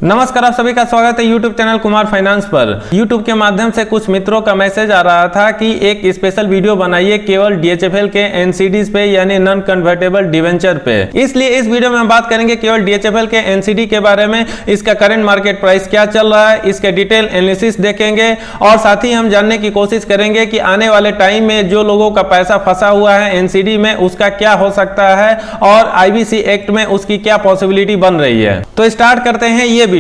नमस्कार, आप सभी का स्वागत है यूट्यूब चैनल कुमार फाइनेंस पर। यूट्यूब के माध्यम से कुछ मित्रों का मैसेज आ रहा था कि एक स्पेशल वीडियो बनाइए केवल DHFL के NCDs पे यानी नॉन कन्वर्टेबल डिवेंचर पे। इसलिए इस वीडियो में हम बात करेंगे केवल DHFL के NCD के बारे में, इसका करंट मार्केट प्राइस क्या चल रहा है, इसके डिटेल एनालिसिस देखेंगे और साथ ही हम जानने की कोशिश करेंगे कि आने वाले टाइम में जो लोगों का पैसा फंसा हुआ है NCD में उसका क्या हो सकता है और IBC एक्ट में उसकी क्या पॉसिबिलिटी बन रही है। तो स्टार्ट करते हैं ये वीडियो।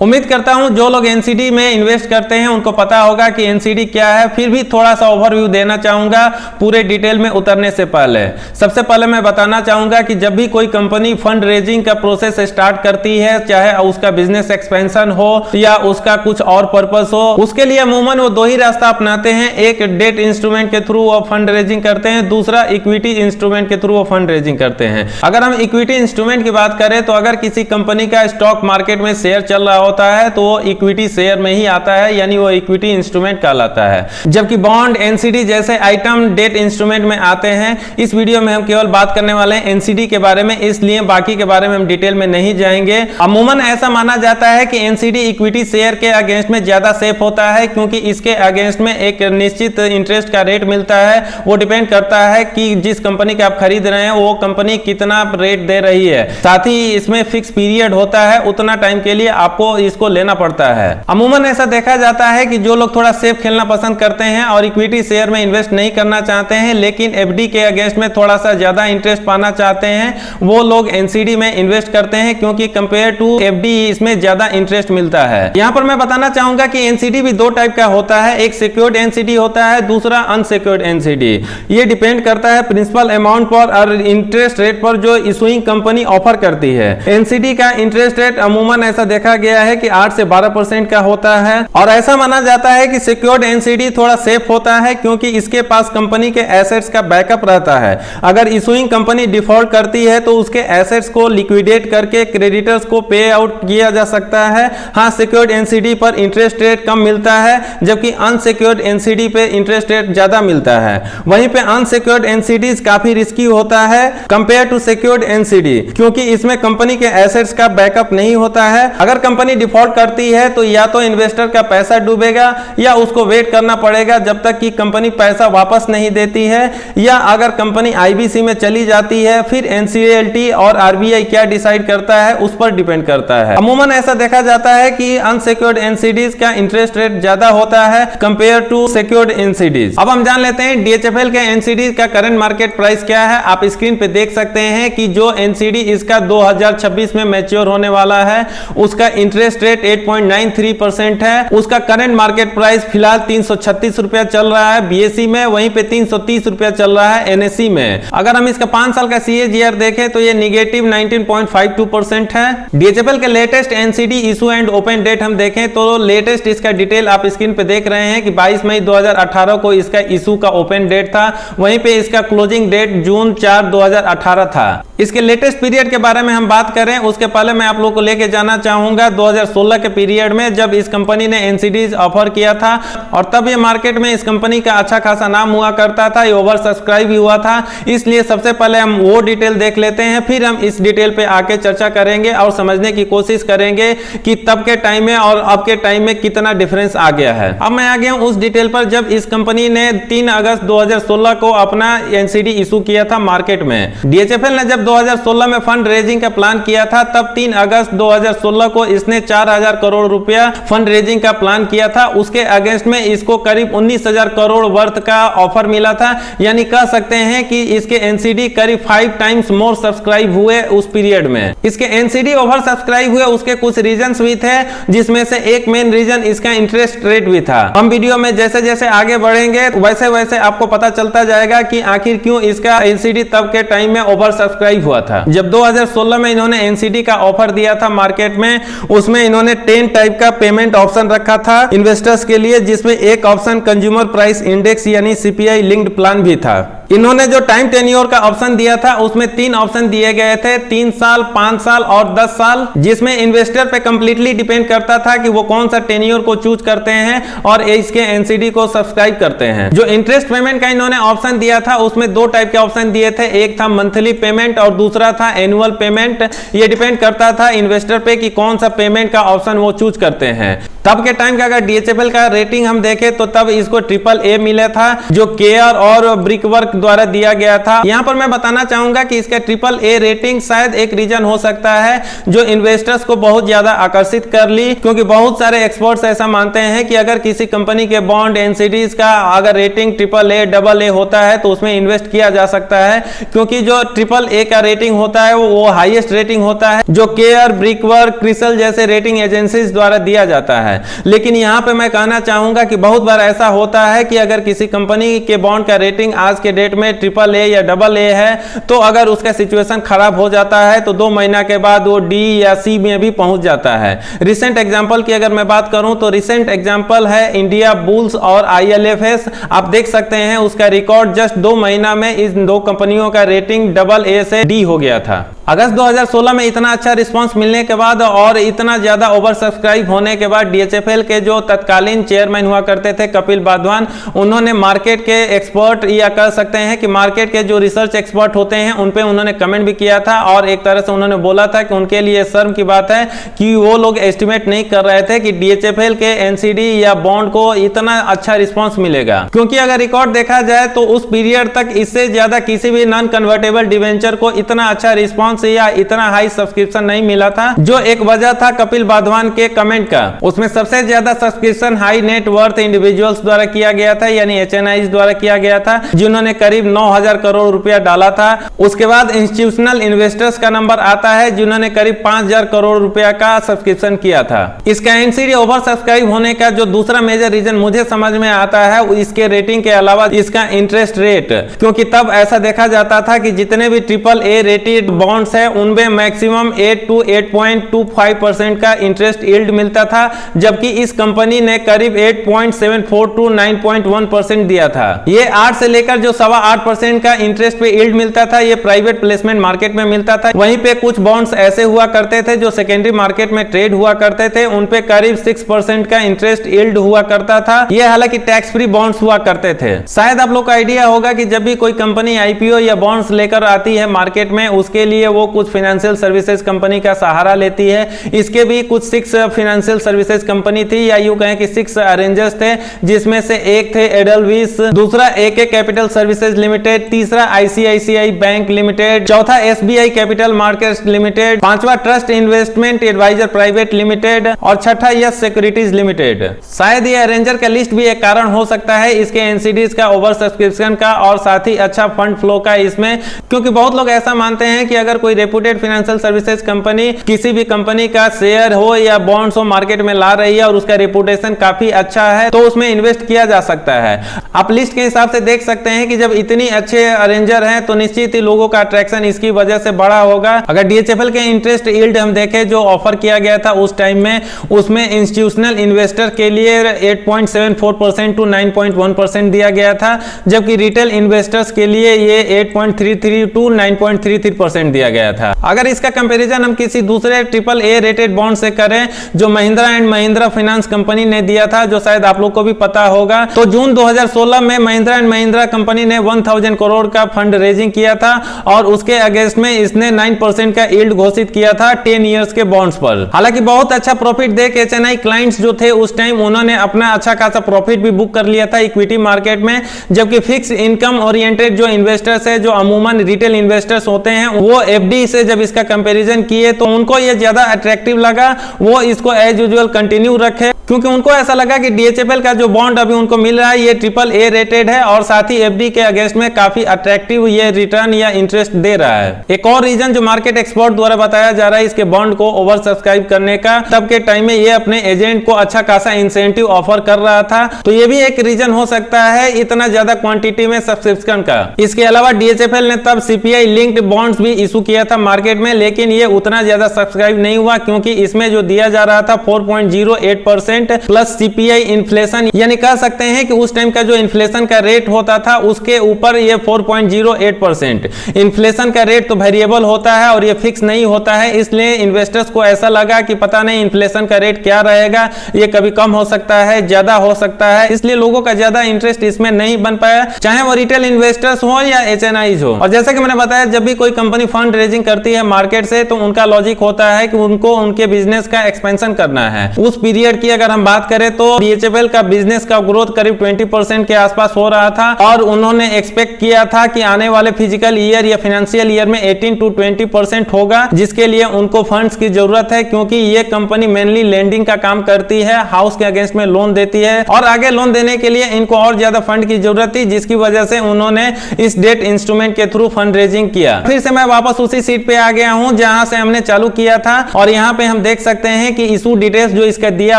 उम्मीद करता हूं जो लोग NCD में इन्वेस्ट करते हैं उनको पता होगा कि NCD क्या है, फिर भी थोड़ा सा ओवरव्यू देना चाहूंगा पूरे डिटेल में उतरने से पहले। सबसे पहले मैं बताना चाहूंगा कि जब भी कोई कंपनी फंड रेजिंग का प्रोसेस स्टार्ट करती है, चाहे उसका बिजनेस एक्सपेंशन हो या उसका कुछ और पर्पस हो, उसके लिए अमूमन वो दो ही रास्ता अपनाते हैं। एक डेट इंस्ट्रूमेंट के थ्रू वो फंड रेजिंग करते हैं, दूसरा इक्विटी इंस्ट्रूमेंट के थ्रू वो फंड रेजिंग करते हैं। अगर हम इक्विटी इंस्ट्रूमेंट की बात करें तो अगर किसी कंपनी का स्टॉक मार्केट में शेयर चल रहा होता है तो वो इक्विटी शेयर में ही आता है, यानी वो इक्विटी इंस्ट्रूमेंट कहलाता है। जबकि बॉन्ड, NCD जैसे आइटम डेट इंस्ट्रूमेंट में आते हैं। इस वीडियो में हम केवल बात करने वाले हैं NCD के बारे में, इसलिए बाकी के बारे में हम डिटेल में नहीं जाएंगे। अमूमन ऐसा माना जाता है कि NCD इक्विटी शेयर के अगेंस्ट में ज्यादा सेफ होता है, क्योंकि इसके अगेंस्ट में एक निश्चित इंटरेस्ट का रेट मिलता है। वो डिपेंड करता है कि जिस कंपनी का आप खरीद रहे हैं वो कंपनी कितना रेट दे रही है। साथ ही इसमें फिक्स पीरियड होता है, उतना टाइम के लिए आपको इसको लेना पड़ता है। अमूमन ऐसा देखा जाता है कि जो लोग थोड़ा सेफ खेलना पसंद करते हैं और इक्विटी शेयर में इन्वेस्ट नहीं करना चाहते हैं, लेकिन FD के अगेंस्ट में थोड़ा सा ज्यादा इंटरेस्ट पाना चाहते हैं, वो लोग NCD में इन्वेस्ट करते हैं, क्योंकि कंपेयर टू FD इसमें ज्यादा इंटरेस्ट मिलता है। यहां पर मैं बताना चाहूंगा कि NCD भी दो टाइप का होता है, एक सिक्योर्ड NCD होता है, दूसरा अनसिक्योर्ड NCD। ये डिपेंड करता है प्रिंसिपल अमाउंट पर और इंटरेस्ट रेट पर जो इशूइंग कंपनी ऑफर करती है। NCD का इंटरेस्ट रेट अमूमन ऐसा देखा गया है कि 8 से 12% का होता है और ऐसा माना जाता है कि सिक्योर्ड NCD थोड़ा सेफ होता है, क्योंकि इसके पास कंपनी के एसेट्स का बैकअप रहता है। अगर इशूइंग कंपनी डिफॉल्ट करती है तो उसके एसेट्स को लिक्विडेट करके क्रेडिटर्स को पे आउट किया जा सकता है। हाँ, सिक्योर्ड NCD पर इंटरेस्ट रेट कम मिलता है, जबकि अनसिक्योर्ड NCD पे इंटरेस्ट रेट ज्यादा मिलता है। वहीं पे अनसिक्योर्ड NCDs काफी रिस्की होता है कंपेयर टू सिक्योर्ड NCD, क्योंकि इसमें कंपनी के एसेट्स का बैकअप नहीं होता है। अगर कंपनी डिफॉल्ट करती है तो या तो इन्वेस्टर का पैसा डूबेगा या उसको वेट करना पड़ेगा जब तक कि कंपनी पैसा वापस नहीं देती है, या अगर कंपनी IBC में चली जाती है फिर NCLT और RBI क्या डिसाइड करता है उस पर डिपेंड करता है। अमूमन ऐसा देखा जाता है कि अनसिक्योर्ड NCDs का इंटरेस्ट रेट ज्यादा होता है कंपेयर टू सिक्योर्ड NCDs। अब हम जान लेते हैं DHFL के NCD का करंट मार्केट प्राइस क्या है। आप स्क्रीन पे देख सकते हैं कि जो NCD इसका 2026 में मैच्योर होने वाला है, उसका इंटरेस्ट रेट 8.93% है। उसका करंट मार्केट प्राइस फिलहाल 336 रुपया चल रहा है BSE में, वहीं पे 330 रुपया चल रहा है NSE में। अगर हम इसका 5 साल का CAGR देखें तो ये निगेटिव 19.52% है। DHFL के latest NCD issue and open date हम देखें तो लेटेस्ट इसका डिटेल आप स्क्रीन पे देख रहे हैं कि 22 मई 2018 को इसका इशू का ओपन डेट था, वहीं पे इसका क्लोजिंग डेट जून 4, 2018 था। इसके लेटेस्ट पीरियड के बारे में हम बात करें उसके पहले मैं आप लोगों को लेके जाना चाहूंगा 2016 के पीरियड में, जब इस कंपनी ने NCDs ऑफर किया था और तब ये मार्केट में इस कंपनी का अच्छा खासा नाम हुआ करता था, ये ओवर सब्सक्राइब भी हुआ था। इसलिए सबसे पहले हम वो डिटेल देख लेते हैं, फिर हम इस डिटेल पे आके चर्चा करेंगे और समझने की कोशिश करेंगे कि तब के टाइम में और अब के टाइम में कितना डिफरेंस आ गया है। अब मैं आ गया हूं उस डिटेल पर जब इस कंपनी ने 3 अगस्त 2016 को अपना NCD इशू किया था मार्केट में। DHFL ने जब 2016 में फंड रेजिंग का प्लान किया था, तब 3 अगस्त 2016 को इसने 4000 करोड़ रुपया फंड रेजिंग का प्लान किया था। उसके अगेंस्ट में इसको करीब 19,000 करोड़ वर्थ का ऑफर मिला था, यानी कह सकते हैं कि इसके NCD करीब 5 टाइम्स मोर सब्सक्राइब हुए उस पीरियड में। इसके NCD ओवर सब्सक्राइब हुए, उसके कुछ रीजंस भी थे, जिसमें से एक मेन रीजन इसका इंटरेस्ट रेट भी था। हम वीडियो में जैसे जैसे आगे बढ़ेंगे वैसे वैसे आपको पता चलता जाएगा कि आखिर क्यों इसका NCD तब के टाइम में ओवर सब्सक्राइब हुआ था। जब 2016 में इन्होंने NCD का ऑफर दिया था मार्केट में, उसमें इन्होंने 10 टाइप का पेमेंट ऑप्शन रखा था इन्वेस्टर्स के लिए, जिसमें एक ऑप्शन कंज्यूमर प्राइस इंडेक्स यानी CPI लिंक्ड प्लान भी था। इन्होंने जो टाइम टेन्योर का ऑप्शन दिया था उसमें 3 ऑप्शन दिए गए थे, 3 साल, 5 साल और 10 साल, जिसमें इन्वेस्टर पे कंप्लीटली डिपेंड करता था कि वो कौन सा टेन्योर को चूज करते हैं और इसके एनसीडी को सब्सक्राइब करते हैं। जो इंटरेस्ट पेमेंट का इन्होंने ऑप्शन दिया था उसमें 2 टाइप के ऑप्शन दिए थे, एक था मंथली पेमेंट और दूसरा था एनुअल पेमेंट। ये डिपेंड करता था इन्वेस्टर पे कि कौन सा पेमेंट का ऑप्शन वो चूज करते हैं। तब के टाइम का अगर डीएचएफएल का रेटिंग हम देखें तो तब इसको AAA मिला था, जो केयर और ब्रिकवर्क द्वारा दिया गया था। यहां पर मैं बताना चाहूंगा कि इसका AAA रेटिंग शायद एक रीजन हो सकता है जो इन्वेस्टर्स को बहुत ज्यादा आकर्षित कर ली, क्योंकि बहुत सारे एक्सपर्ट्स ऐसा मानते हैं कि अगर किसी कंपनी के बॉन्ड एनसीडीज का अगर रेटिंग AAA, AA होता है तो उसमें इन्वेस्ट किया जा सकता है, क्योंकि जो AAA का रेटिंग होता है वो हाईएस्ट रेटिंग होता है जो केयर, ब्रिकवर्क, क्रिसल जैसे रेटिंग एजेंसीज द्वारा दिया जाता है। लेकिन यहां पे मैं कहना चाहूंगा कि बहुत बार ऐसा होता है कि अगर किसी कंपनी के बॉन्ड का रेटिंग आज के डेट में AAA या AA है तो अगर उसका सिचुएशन खराब हो जाता है तो 2 महीना के बाद वो D या C में भी पहुंच जाता है। रिसेंट एग्जांपल की अगर मैं बात करूं तो रिसेंट एग्जांपल है इंडिया बुल्स और ILFS। आप देख सकते हैं उसका रिकॉर्ड जस्ट 2 महीना में इन 2 कंपनियों का रेटिंग AA से D हो गया था। अगस्त 2016 में इतना अच्छा रिस्पांस मिलने के बाद और इतना ज्यादा ओवर सब्सक्राइब होने के बाद डीएचएफएल के जो तत्कालीन चेयरमैन हुआ करते थे कपिल वाधवान, उन्होंने मार्केट के एक्सपर्ट या कह सकते हैं कि मार्केट के जो रिसर्च एक्सपर्ट होते हैं उन पे उन्होंने कमेंट भी किया था और एक तरह से उन्होंने बोला था कि उनके लिए शर्म की बात है कि वो लोग एस्टिमेट नहीं कर रहे थे कि डीएचएफएल के एनसीडी या बॉन्ड को इतना अच्छा रिस्पॉन्स मिलेगा, क्योंकि अगर रिकॉर्ड देखा जाए तो उस पीरियड तक इससे ज्यादा किसी भी नॉन कन्वर्टेबल डिवेंचर को इतना अच्छा रिस्पॉन्स या इतना हाई सब्सक्रिप्शन नहीं मिला था। जो एक वजह था कपिल वाधवान के कमेंट का, उसमें सबसे ज्यादा subscription high net worth individuals द्वारा किया गया था, यानी HNIs द्वारा किया गया था, जिन्होंने करीब 9,000 करोड़ रुपया डाला था। उसके बाद इंस्टीट्यूशनल इन्वेस्टर्स का नंबर आता है जिन्होंने करीब 5,000 करोड़ रुपया का सब्सक्रिप्शन किया था। इसका एनसीडी ओवर सब्सक्राइब होने का जो दूसरा मेजर रीजन मुझे समझ में आता है इसके रेटिंग के अलावा इसका इंटरेस्ट रेट, क्योंकि तब ऐसा देखा जाता था कि जितने भी AAA रेटेड बॉन्ड्स है उनमें मैक्सिमम 8 to 8.25% का इंटरेस्ट यील्ड मिलता था, जबकि इस कंपनी ने करीब 8.74 to 9.1% दिया था। ये 8 से लेकर जो 8.25% का इंटरेस्ट पे यील्ड मिलता था ये प्राइवेट प्लेसमेंट मार्केट में मिलता था। वहीं पे कुछ बॉन्ड्स ऐसे हुआ करते थे जो सेकेंडरी मार्केट में ट्रेड हुआ करते थे, उन पे करीब 6% का इंटरेस्ट यील्ड हुआ करता था। ये हालांकि टैक्स फ्री बॉन्ड्स हुआ करते थे। शायद आप लोग को आइडिया होगा कि जब भी कोई कंपनी आईपीओ या बॉन्ड्स लेकर आती है मार्केट में, उसके लिए वो कुछ फाइनेंशियल सर्विसेज कंपनी का सहारा लेती है। इसके भी कुछ 6 फाइनेंशियल सर्विसेज कंपनी थी, या यूं कहें कि 6 अरेंजर्स थे, जिसमें से एक थे एडलविस, दूसरा AK कैपिटल सर्विसेज लिमिटेड, तीसरा ICICI बैंक लिमिटेड, चौथा SBI कैपिटल मार्केट्स लिमिटेड, पांचवा trust investment adviser private limited और छठा यस सिक्योरिटीज लिमिटेड। शायद ये अरेंजर का लिस्ट भी एक कारण हो सकता है इसके एनसीडीज का ओवर सब्सक्रिप्शन का और साथ ही अच्छा फंड फ्लो का इसमें, क्योंकि बहुत लोग ऐसा मानते हैं कि अगर कोई रेपुटेड फाइनेंशियल सर्विसेज कंपनी किसी भी कंपनी का शेयर हो या बॉन्ड्स हो मार्केट में ला रही है और उसका रेपुटेशन काफी अच्छा है तो उसमें इन्वेस्ट किया जा सकता है। आप लिस्ट के हिसाब से देख सकते हैं कि जब इतनी अच्छे अरेंजर हैं तो निश्चित ही लोगों का अट्रैक्शन इसकी वजह से बड़ा होगा। अगर डीएचएफएल के इंटरेस्ट यील्ड हम देखें जो ऑफर किया गया था उस टाइम में, उसमें इंस्टीट्यूशनल इन्वेस्टर के लिए 8.74% to 9.1% दिया गया था, जबकि रिटेल इन्वेस्टर्स के लिए ये 8.33 to 9.33% दिया गया था। अगर इसका कंपैरिजन हम किसी दूसरे AAA रेटेड बॉन्ड से करें जो Mahindra and Mahindra finance company ने दिया था, जो शायद आप लोग को भी पता होगा, तो जून 2016 में महिंद्रा एंड महिंद्रा कंपनी ने 1000 करोड़ का फंड रेजिंग किया था और उसके अगेंस्ट में इसने 9% का यील्ड घोषित किया था 10 इयर्स के बॉन्ड्स पर। हालांकि बहुत अच्छा प्रॉफिट देख HNI क्लाइंट्स जो थे उस टाइम उन्होंने अपना अच्छा खासा प्रॉफिट भी बुक कर लिया था इक्विटी मार्केट में, जबकि फिक्स इनकम ओरिएंटेड जो इन्वेस्टर्स है जो अमूमन रिटेल इन्वेस्टर्स होते हैं वो FD से जब इसका कंपैरिजन किए तो उनको ये ज्यादा अट्रैक्टिव लगा, वो इसको एज यूजुअल कंटिन्यू रखे, क्योंकि उनको ऐसा लगा कि डीएचएफएल का जो बॉन्ड अभी उनको मिल रहा है ये AAA रेटेड है और साथ ही FD के अगेंस्ट में काफी अट्रैक्टिव ये रिटर्न या इंटरेस्ट दे रहा है। एक और रीजन जो मार्केट एक्सपर्ट द्वारा बताया जा रहा है इसके बॉन्ड को ओवर सब्सक्राइब करने का, तब के टाइम में ये अपने एजेंट को अच्छा खासा इंसेंटिव ऑफर कर रहा था, तो ये भी एक रीजन हो सकता है इतना ज्यादा क्वांटिटी में सब्सक्रिप्शन का। इसके अलावा डीएचएफएल ने तब CPI लिंक्ड बॉन्ड्स भी इशू किया था मार्केट में, लेकिन ये उतना ज्यादा सब्सक्राइब नहीं हुआ क्योंकि इसमें जो दिया जा रहा था 4.08% प्लस CPI इन्फ्लेशन, यानी कह सकते हैं कि उस टाइम का जो इन्फ्लेशन का रेट होता था उसके के ऊपर ये 4.08%। इन्फ्लेशन का रेट तो वेरिएबल होता है और ये फिक्स नहीं होता है, इसलिए इन्वेस्टर्स को ऐसा लगा कि पता नहीं इन्फ्लेशन का रेट क्या रहेगा, ये कभी कम हो सकता है, ज्यादा हो सकता है, इसलिए लोगों का ज्यादा इंटरेस्ट इसमें नहीं बन पाया, चाहे वो रिटेल इन्वेस्टर्स हो या एचएनआईज हो। और जैसा कि मैंने बताया, जब भी कोई कंपनी फंड रेजिंग करती है मार्केट से तो उनका लॉजिक होता है कि उनको उनके बिजनेस का एक्सपेंशन करना है। उस पीरियड की अगर हम बात करें तो DHFL का बिजनेस का ग्रोथ करीब 20% के आसपास हो रहा था और उन्होंने एक्सपेक्ट किया था कि आने वाले फिजिकल ईयर या फाइनेंशियल ईयर में 18 to 20% होगा, जिसके लिए उनको फंड्स की जरूरत है, क्योंकि ये कंपनी मेनली लेंडिंग का काम करती है, हाउस के अगेंस्ट में लोन देती है और आगे लोन देने के लिए इनको और ज्यादा फंड की जरूरत थी, जिसकी वजह से उन्होंने इस डेट इंस्ट्रूमेंट के थ्रू फंड रेजिंग किया। फिर से मैं वापस उसी सीट पे आ गया हूं जहां से हमने चालू किया था और यहां पे हम देख सकते हैं कि इशू डिटेल्स जो इसका दिया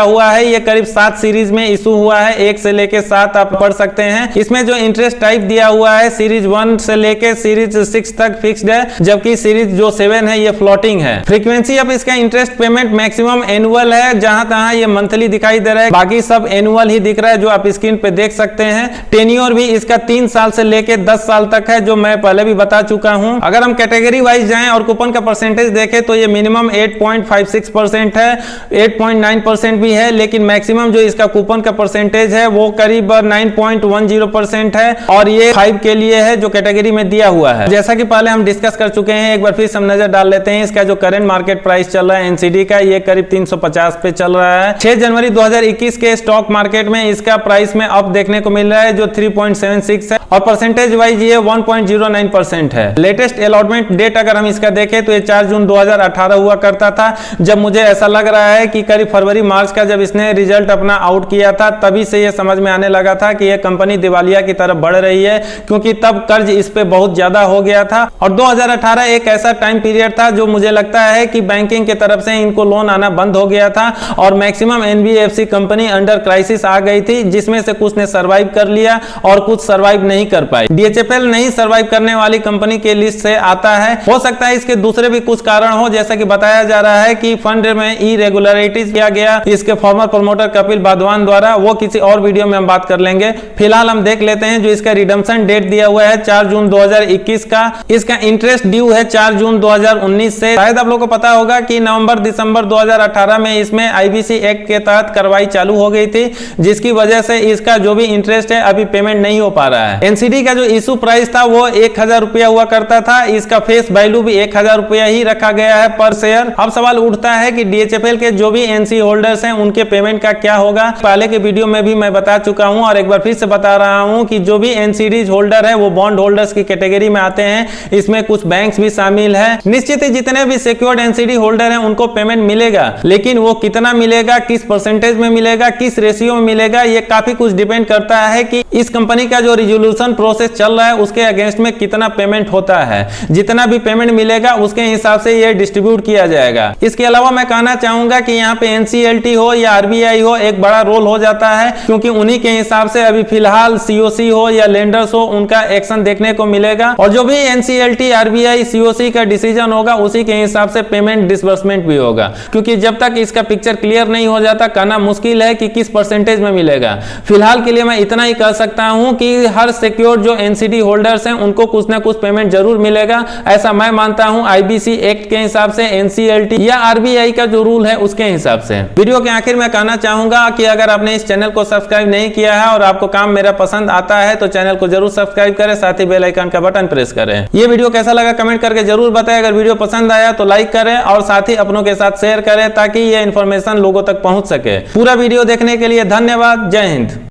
हुआ है, ये करीब 7 सीरीज में इशू हुआ है, 1 से लेके 7 आप पढ़ सकते हैं। इसमें जो इंटरेस्ट टाइप दिया हुआ है सीरीज 1 से लेके सीरीज 6 तक फिक्स्ड है, जबकि सीरीज जो 7 है ये फ्लोटिंग है। फ्रीक्वेंसी ऑफ इसका इंटरेस्ट पेमेंट मैक्सिमम एनुअल है, जहां तहां ये मंथली दिखाई दे रहा है, बाकी सब एनुअल ही दिख रहा है जो आप स्क्रीन पे देख सकते हैं। टेन्योर भी इसका 3 साल से लेके 10 साल तक है, जो मैं पहले भी बता चुका हूं। अगर हम कैटेगरी वाइज जाएं और कूपन का परसेंटेज देखें तो ये मिनिमम 8.56% है, 8.9% भी है, लेकिन मैक्सिमम जो इसका कूपन का परसेंटेज है वो करीब 9.10% है और ये 5 के लिए है जो कैटेगरी में दिया हुआ है। जैसा कि पहले हम डिस्कस कर चुके हैं, एक बार फिर हम नजर डाल लेते हैं इसका जो करंट मार्केट प्राइस चल रहा है एनसीडी का, ये करीब 350 पे चल रहा है। 6 जनवरी 2021 के स्टॉक मार्केट में इसका प्राइस में अप देखने को मिल रहा है जो 3.76 है और परसेंटेज वाइज ये 1.09% है। लेटेस्ट अलॉटमेंट डेट अगर हम इसका देखें तो ये 4 जून 2018 हुआ करता था, जब मुझे ऐसा लग रहा है कि करीब फरवरी मार्च का जब इसने रिजल्ट अपना आउट किया था, तभी से ये समझ में आने लगा था कि ये कंपनी दिवालिया की तरफ बढ़ रही है, क्योंकि तब कर्ज इस पे बहुत ज्यादा हो गया था और 2018 एक ऐसा टाइम पीरियड था जो मुझे लगता है कि बैंकिंग की तरफ से इनको लोन आना बंद हो गया था और maximum NBFC company under crisis आ गई थी, जिसमें से कुछ ने सर्वाइव कर लिया और कुछ सर्वाइव नहीं कर पाई। DHFL नहीं सर्वाइव करने वाली कंपनी के लिस्ट से आता है। हो सकता है इसके दूसरे भी कुछ कारण हो, जैसा कि बताया जा रहा है कि फंड में इरेगुलरिटीज किया गया इसके फॉर्मर प्रमोटर कपिल वाधवान द्वारा, वो किसी और वीडियो में हम बात कर लेंगे। फिलहाल हम देख लेते हैं जो इसका रिडम्पशन डेट दिया हुआ है 4 जून 2021 का। इसका इंटरेस्ट ड्यू है 4 जून 2019 से। शायद आप लोगों को पता होगा कि नवंबर दिसंबर 2018 में इसमें आईबीसी एक्ट के तहत कार्रवाई चालू हो गई थी, जिसकी वजह से इसका जो भी इंटरेस्ट है अभी पेमेंट नहीं हो पा रहा है। एनसीडी का जो इशू प्राइस था वो 1000 रुपया हुआ करता था, इसका फेस वैल्यू भी 1000 रुपया ही रखा गया है पर शेयर। अब सवाल उठता है कि DHFL के जो भी एनसी होल्डर्स हैं उनके पेमेंट का क्या होगा। पहले के वीडियो में भी मैं बता चुका हूं और एक बार फिर से बता रहा हूं कि जो भी एनसीडीज होल्डर है वो बॉन्ड होल्डर्स की कैटेगरी में आते हैं, इसमें कुछ बैंक्स भी शामिल है। निश्चित ही जितने भी सिक्योर्ड एनसीडी होल्डर हैं उनको पेमेंट मिलेगा, लेकिन वो कितना मिलेगा, किस परसेंटेज में मिलेगा, किस रेशियो में मिलेगा, ये काफी कुछ डिपेंड करता है कि इस कंपनी का जो रिजोल्यूशन प्रोसेस चल रहा है उसके अगेंस्ट में कितना पेमेंट होता है। जितना भी पेमेंट मिलेगा उसके हिसाब से ये डिस्ट्रीब्यूट किया जाएगा। इसके अलावा मैं कहना चाहूंगा कि यहाँ पे एनसीएलटी हो या आरबीआई हो एक बड़ा रोल हो जाता है, क्योंकि उन्हीं के हिसाब से अभी फिलहाल सीओसी हो या लेंडर्स हो उनका एक्शन देखने को मिलेगा और जो भी एनसीएलटी आरबीआई सीओसी का डिसीजन होगा उसी के हिसाब से पेमेंट डिसबर्समेंट भी होगा, क्योंकि जब तक इसका पिक्चर क्लियर नहीं हो जाता कहना मुश्किल है कि किस परसेंटेज में मिलेगा। फिलहाल के लिए मैं इतना ही कह सकता हूं कि हर सिक्योर जो एनसीडी होल्डर्स हैं उनको कुछ ना कुछ पेमेंट जरूर मिलेगा, ऐसा मैं मानता हूं आईबीसी एक्ट के हिसाब से, एनसीएलटी या आरबीआई का जो रूल है उसके हिसाब से। वीडियो के आखिर में कहना चाहूंगा कि अगर आपने इस चैनल को सब्सक्राइब नहीं किया है और आपको काम मेरा पसंद आता है तो चैनल को जरूर सब्सक्राइब करें, साथ ही बेल आइकन का बटन प्रेस करें। ये वीडियो कैसा लगा कमेंट करके जरूर बताएं। अगर वीडियो पसंद आया तो लाइक करें और साथ ही अपनों के साथ शेयर करें ताकि ये इंफॉर्मेशन लोगों तक पहुंच सके। पूरा वीडियो देखने के लिए धन्यवाद। जय हिंद।